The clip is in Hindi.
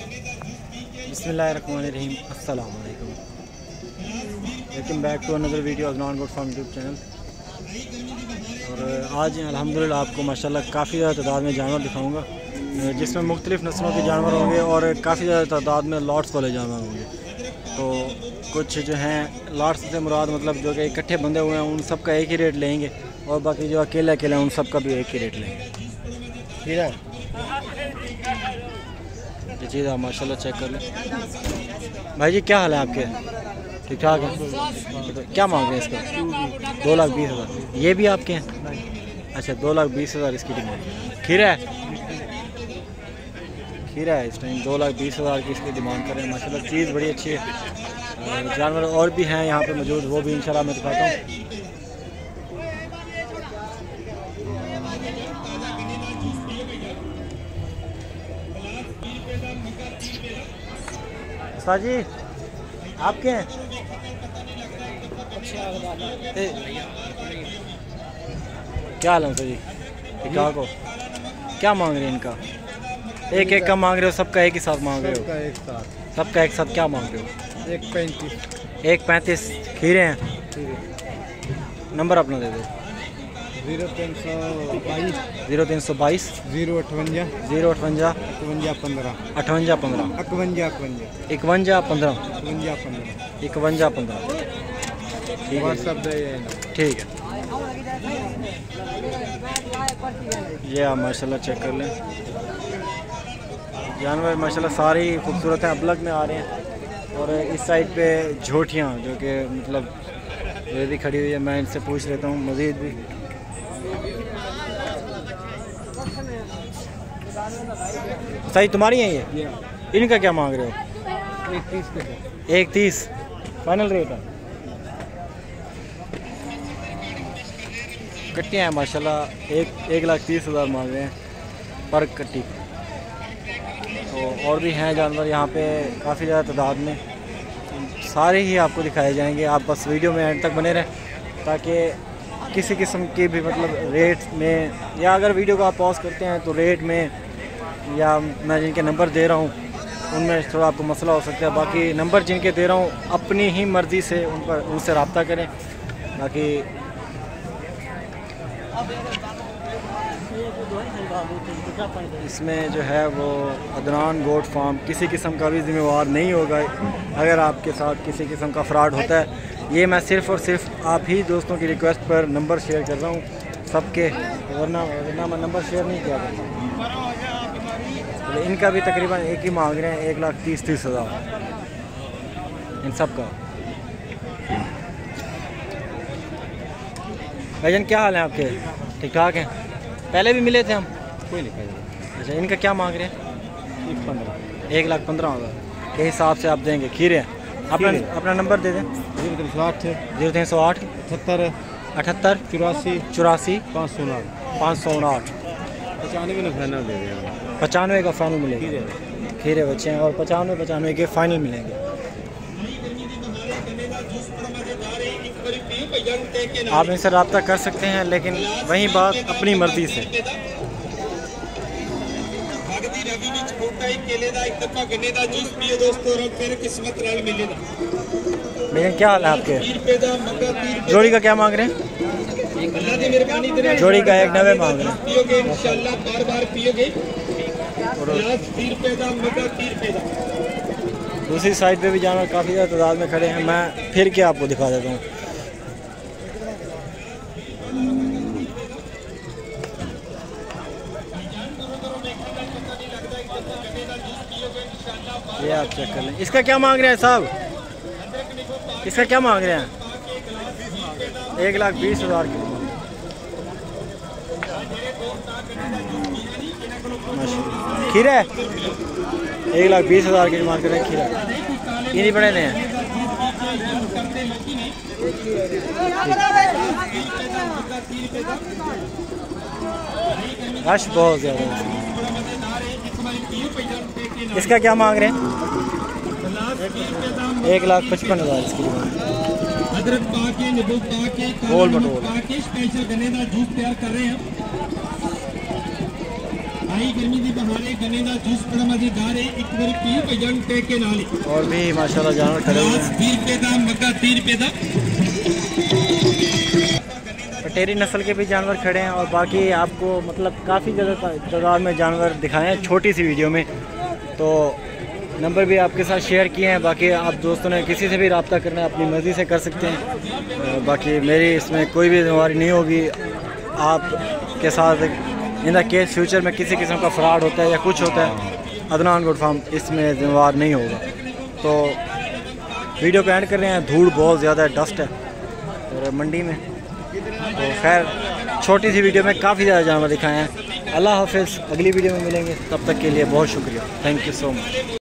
बिस्मिल्लाहिर्रहमानिर्रहीम, अस्सलाम वालेकुम। Welcome back to another video Adnan goat farm YouTube channel. और आज अल्हम्दुलिल्लाह आपको माशाल्लाह काफ़ी ज़्यादा तादाद में जानवर दिखाऊंगा, जिसमें मुख्तलिफ़ नस्लों के जानवर होंगे और काफ़ी ज़्यादा तादाद में लॉट्स वाले जानवर होंगे। तो कुछ जो हैं लॉट्स से मुराद मतलब जो कि इकट्ठे बंधे हुए हैं उन सब का एक ही रेट लेंगे, और बाकी जो अकेले अकेले हैं उन सब का भी एक ही रेट लेंगे। ठीक है, ये चीज़ आप माशाल्लाह चेक कर लें। भाई जी क्या हाल है आपके? ठीक ठाक है। तो क्या मांग रहे हैं इसका? 2,20,000। ये भी आपके हैं? अच्छा, 2,20,000 इसकी डिमांड। खीरा है, खीरा है इस टाइम 2,20,000 की इसकी डिमांड कर रहे हैं। माशाल्लाह चीज़ बड़ी अच्छी है। जानवर और भी हैं यहाँ पे मौजूद, वो भी इंशाल्लाह मैं दिखाता हूँ। जी आपके हैं? क्या हाल है सर जी? ठीक ठाक हो? क्या मांग रहे हैं इनका? एक एक का मांग रहे हो, सबका एक ही साथ मांग रहे हो? सबका एक साथ क्या मांग रहे हो? 1.35। 1.35 खीरे हैं। नंबर अपना दे दो। 0322 058 058 058 5115 5815 5115 5115। ठीक है, व्हाट्सएप दे। ठीक है। ये आप माशाल्लाह चेक कर लें, जानवर माशाल्लाह सारे ही खूबसूरत हैं, अबलग में आ रहे हैं। और इस साइड पे झोटियाँ जो कि मतलब ये भी खड़ी हुई है, मैं इनसे पूछ लेता हूँ मज़ीद भी। सही तुम्हारी हैं ये? इनका क्या मांग रहे हो? 1.30 फाइनल रेट है। कट्टियाँ हैं माशाल्लाह, 1,30,000 मांग रहे हैं पर कट्टी। तो और भी हैं जानवर यहाँ पे काफ़ी ज़्यादा तादाद में, सारे ही आपको दिखाए जाएंगे। आप बस वीडियो में एंड तक बने रहें ताकि किसी किस्म की भी मतलब रेट में, या अगर वीडियो को आप पॉज करते हैं तो रेट में या मैं जिनके नंबर दे रहा हूँ उनमें थोड़ा आपको मसला हो सकता है। बाकी नंबर जिनके दे रहा हूँ अपनी ही मर्ज़ी से उनसे रब्ता करें। बाकी इसमें जो है वो अदनान गोट फार्म किसी किस्म का भी ज़िम्मेवार नहीं होगा अगर आपके साथ किसी किस्म का फ्रॉड होता है। ये मैं सिर्फ़ और सिर्फ आप ही दोस्तों की रिक्वेस्ट पर नंबर शेयर कर रहा हूँ सबके, वरना मैं नंबर शेयर नहीं किया करता। तो इनका भी तकरीबन एक ही मांग रहे हैं, 1,30,000 इन सब का। भाईजान क्या हाल है आपके? ठीक ठाक हैं? पहले भी मिले थे हम? कोई नहीं। अच्छा, इनका क्या मांग रहे हैं? 1,15,000 के हिसाब से आप देंगे। खीरे हैं? अपना नंबर दे दें। 0308 0308 78 78 84 84 559 559 95 में फाइनल दे दें। 95 का फाइनल मिलेगा। खीरे बच्चे हैं और 95 के फाइनल मिलेंगे। आप इनसे रब्ता कर सकते हैं, लेकिन वही बात अपनी मर्ज़ी से। मेरे क्या हाल है आपके? जोड़ी का क्या मांग रहे हैं? जोड़ी का 1,90 मांग रहे हैं। दूसरी साइड पे भी जानवर काफ़ी ज़्यादा तादाद में खड़े हैं, मैं फिर के आपको दिखा देता हूँ। ये आप चेक कर लें। इसका क्या मांग रहे हैं साहब? इसका क्या मांग रहे हैं? 1,20,000 की। खीरा है? 1,20,000 की डिमांड कर रहे हैं खीरा। ये नहीं पड़े हैं। रश बहुत ज़्यादा है। इसका क्या मांग रहे हैं? 1,55,000 इसकी डिमांड। अदरक पाके नींबू पाके गोल मटोल पाके स्पेशल गन्ने का जूस तैयार कर रहे हैं। आई गर्मी दी बहारे गन्ने दा जूस बड़ा मजेदार है एक बार पीओ भजन टेक के नाल और भी माशाल्लाह जानवर खड़े हुए हैं। 20 रुपए का मग्गा 30 रुपए का पटेरी नस्ल के भी जानवर खड़े हैं और बाकी आपको मतलब काफ़ी ज़्यादा तादाद में जानवर दिखाए हैं छोटी सी वीडियो में। तो नंबर भी आपके साथ शेयर किए हैं। बाकी आप दोस्तों ने किसी से भी रब्ता करना है अपनी मर्ज़ी से कर सकते हैं। बाकी मेरी इसमें कोई भी जिम्मेवारी नहीं होगी आपके साथ। इन द केस फ्यूचर में किसी किस्म का फ्रॉड होता है या कुछ होता है, अदनान गोट फार्म इसमें जिम्मेवार नहीं होगा। तो वीडियो को एंड कर रहे हैं। धूल बहुत ज़्यादा है, डस्ट है और मंडी में। तो खैर छोटी सी वीडियो में काफ़ी ज़्यादा जानवर दिखाए हैं। अल्लाह हाफ़िज़, अगली वीडियो में मिलेंगे, तब तक के लिए बहुत शुक्रिया। Thank you so much.